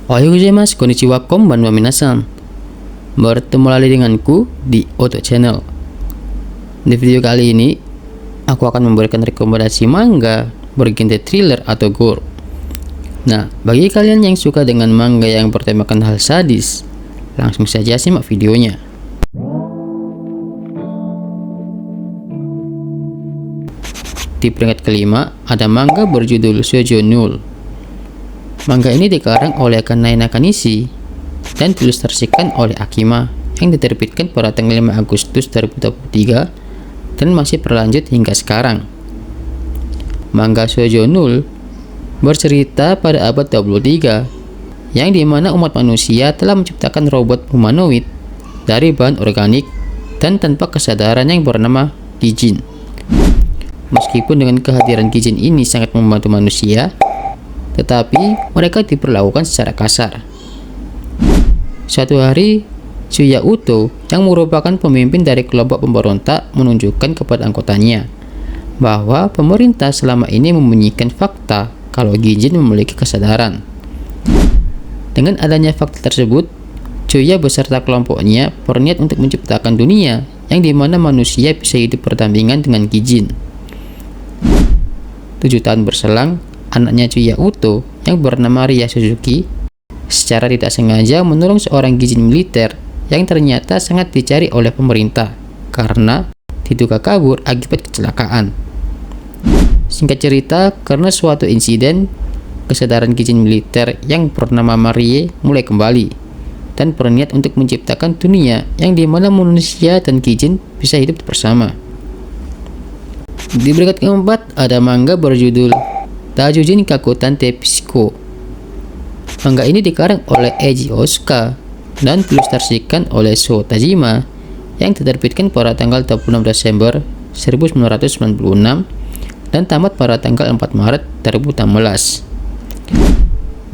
Ohayou gozaimasu, konnichiwa, konbanwa minasan. Bertemu lagi denganku di Oto Channel. Di video kali ini, aku akan memberikan rekomendasi manga bergenre thriller atau gore. Nah, bagi kalian yang suka dengan manga yang bertemakan hal sadis, langsung saja simak videonya. Di peringkat kelima, ada manga berjudul Shoujo Null. Manga ini dikarang oleh Kanai Nakanishi dan diilustrasikan oleh Akima yang diterbitkan pada tanggal 5 Agustus 2023 dan masih berlanjut hingga sekarang. Manga Shoujo Null bercerita pada abad 23 yang dimana umat manusia telah menciptakan robot humanoid dari bahan organik dan tanpa kesadaran yang bernama Kijin. Meskipun dengan kehadiran Kijin ini sangat membantu manusia, tetapi mereka diperlakukan secara kasar. Suatu hari, Shuya Uto yang merupakan pemimpin dari kelompok pemberontak menunjukkan kepada anggotanya bahwa pemerintah selama ini menyembunyikan fakta kalau Kijin memiliki kesadaran. Dengan adanya fakta tersebut, Shuya beserta kelompoknya berniat untuk menciptakan dunia yang dimana manusia bisa hidup berdampingan dengan Kijin. 7 tahun berselang, anaknya Shuya Uto yang bernama Ria Suzuki secara tidak sengaja menolong seorang Kijin militer yang ternyata sangat dicari oleh pemerintah karena diduga kabur akibat kecelakaan. Singkat cerita, karena suatu insiden, kesadaran Kijin militer yang bernama Marie mulai kembali dan berniat untuk menciptakan dunia yang dimana manusia dan Kijin bisa hidup bersama. Di peringkat keempat ada manga berjudul Taijujin Kakutan te Psycho. Manga ini dikarang oleh Eiji Osuka dan diilustrasikan oleh Sho Tajima yang diterbitkan pada tanggal 26 Desember 1996 dan tamat pada tanggal 4 Maret 2016.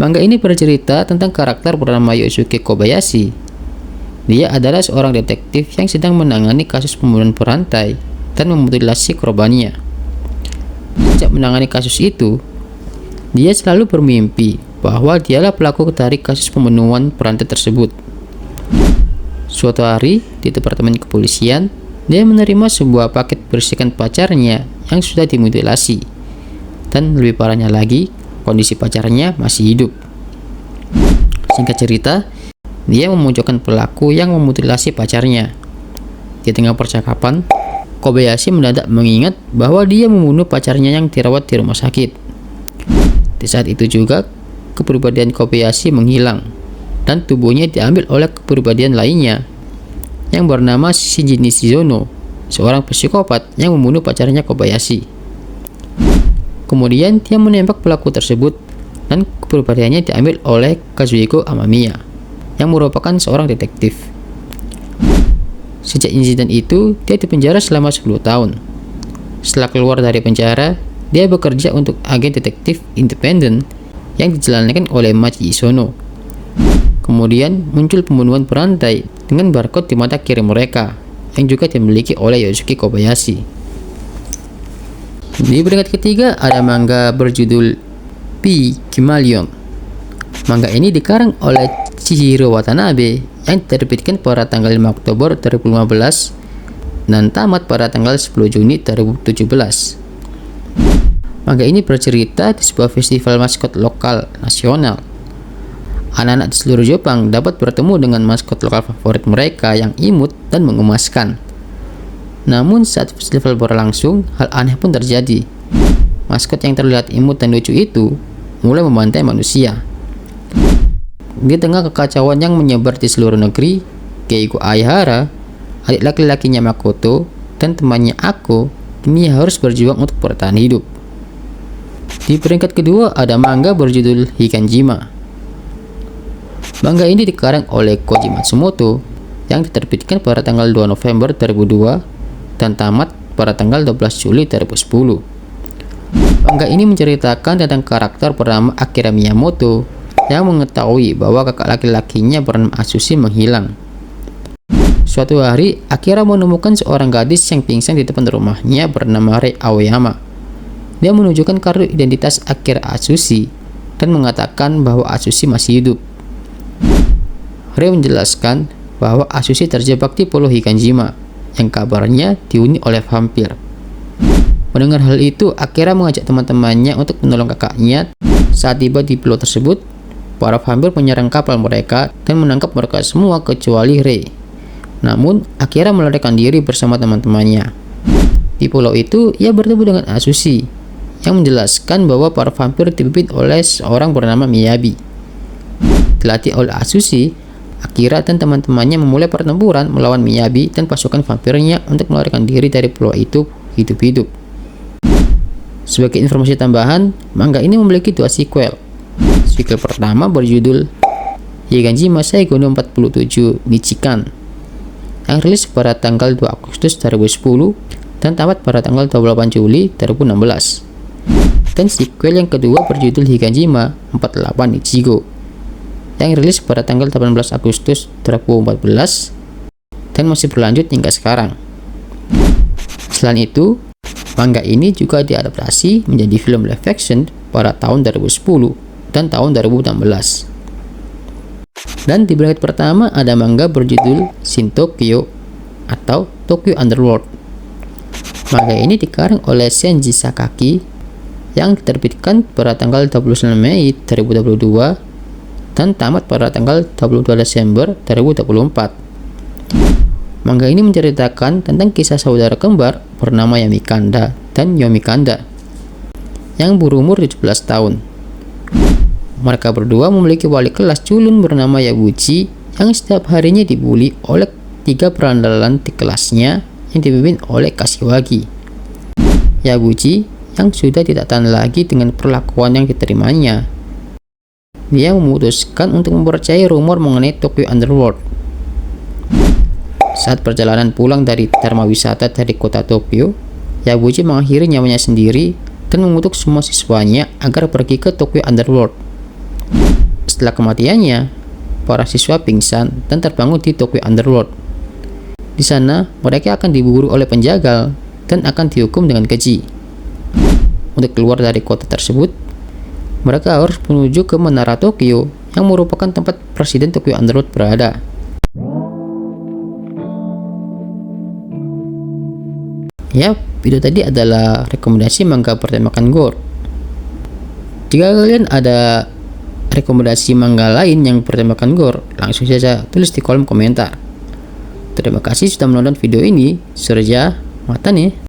Manga ini bercerita tentang karakter bernama Yosuke Kobayashi. Dia adalah seorang detektif yang sedang menangani kasus pembunuhan berantai dan memutilasi korbannya. Sejak menangani kasus itu, dia selalu bermimpi bahwa dialah pelaku dari kasus pembunuhan berantai tersebut. Suatu hari, di departemen kepolisian, dia menerima sebuah paket berisikan pacarnya yang sudah dimutilasi. Dan lebih parahnya lagi, kondisi pacarnya masih hidup. Singkat cerita, dia memojokkan pelaku yang memutilasi pacarnya. Di tengah percakapan, Kobayashi mendadak mengingat bahwa dia membunuh pacarnya yang dirawat di rumah sakit. Di saat itu juga, kepribadian Kobayashi menghilang dan tubuhnya diambil oleh kepribadian lainnya yang bernama Shinji Nishizono, seorang psikopat yang membunuh pacarnya Kobayashi. Kemudian dia menembak pelaku tersebut dan kepribadiannya diambil oleh Kazuhiko Amamiya yang merupakan seorang detektif. Sejak insiden itu, dia dipenjara selama 10 tahun. Setelah keluar dari penjara, dia bekerja untuk agen detektif independen yang dijalankan olei Machi Isono. Kemudian muncul pembunuhan berantai dengan barcode di mata kiri mereka yang juga dimiliki oleh Yosuke Kobayashi. Di peringkat ketiga ada manga berjudul Pygmalion. Manga ini dikarang oleh Chihiro Watanabe yang diterbitkan pada tanggal 5 Oktober 2015 dan tamat pada tanggal 10 Juni 2017. Manga ini bercerita di sebuah festival maskot lokal nasional. Anak-anak di seluruh Jepang dapat bertemu dengan maskot lokal favorit mereka yang imut dan mengemaskan. Namun saat festival berlangsung, hal aneh pun terjadi. Maskot yang terlihat imut dan lucu itu mulai membantai manusia. Di tengah kekacauan yang menyebar di seluruh negeri, Keigo Aihara, adik laki-lakinya Makoto, dan temannya Ako kini harus berjuang untuk bertahan hidup. Di peringkat kedua ada manga berjudul Hikanjima. Manga ini dikarang oleh Koji Matsumoto yang diterbitkan pada tanggal 2 November 2002 dan tamat pada tanggal 12 Juli 2010. Manga ini menceritakan tentang karakter bernama Akira Miyamoto yang mengetahui bahwa kakak laki-lakinya bernama Atsushi menghilang. Suatu hari, Akira menemukan seorang gadis yang pingsan di depan rumahnya bernama Rei Aoyama. Dia menunjukkan kartu identitas Akira Atsushi dan mengatakan bahwa Atsushi masih hidup Rei menjelaskan bahwa Asushi terjebak di Pulau Higanshima yang kabarnya dihuni oleh vampir. Mendengar hal itu, Akira mengajak teman-temannya untuk menolong kakaknya. Saat tiba di pulau tersebut, para vampir menyerang kapal mereka dan menangkap mereka semua kecuali Rei. Namun, Akira melarikan diri bersama teman-temannya. Di pulau itu, ia bertemu dengan Asushi yang menjelaskan bahwa para vampir dipimpin oleh seorang bernama Miyabi. Dilatih oleh Asushi, Akira dan teman-temannya memulai pertempuran melawan Miyabi dan pasukan vampirnya untuk melarikan diri dari pulau itu hidup-hidup. Sebagai informasi tambahan, manga ini memiliki 2 sequel. Sequel pertama berjudul Higanshima Saigono 47 Nichikan yang rilis pada tanggal 2 Agustus 2010 dan tamat pada tanggal 28 Juli 2016. Dan sequel yang kedua berjudul Higanshima 48 Ichigo yang rilis pada tanggal 18 Agustus 2014 dan masih berlanjut hingga sekarang. Selain itu, manga ini juga diadaptasi menjadi film live action pada tahun 2010 dan tahun 2016. Dan di bracket pertama ada manga berjudul Shin Tokyo atau Tokyo Underworld. Manga ini dikarang oleh Senji Sakaki yang diterbitkan pada tanggal 29 Mei 2022 dan tamat pada tanggal 22 Desember 2024. Manga ini menceritakan tentang kisah saudara kembar bernama Yamikanda dan Yomikanda yang berumur 17 tahun. Mereka berdua memiliki wali kelas culun bernama Yabuchi yang setiap harinya dibully oleh 3 perandalan di kelasnya yang dipimpin oleh Kashiwagi. Yabuchi yang sudah tidak tahan lagi dengan perlakuan yang diterimanya. Dia memutuskan untuk mempercayai rumor mengenai Tokyo Underworld. Saat perjalanan pulang dari dharma wisata dari kota Tokyo, Yabuchi mengakhiri nyawanya sendiri dan mengutuk semua siswanya agar pergi ke Tokyo Underworld. Setelah kematiannya, para siswa pingsan dan terbangun di Tokyo Underworld. Di sana, mereka akan diburu oleh penjagal dan akan dihukum dengan keji. Untuk keluar dari kota tersebut, mereka harus menuju ke Menara Tokyo yang merupakan tempat Presiden Tokyo Underworld berada. Ya, video tadi adalah rekomendasi manga bertemakan gore. Jika kalian ada rekomendasi manga lain yang bertemakan gore, langsung saja tulis di kolom komentar. Terima kasih sudah menonton video ini. Surya, mata nih.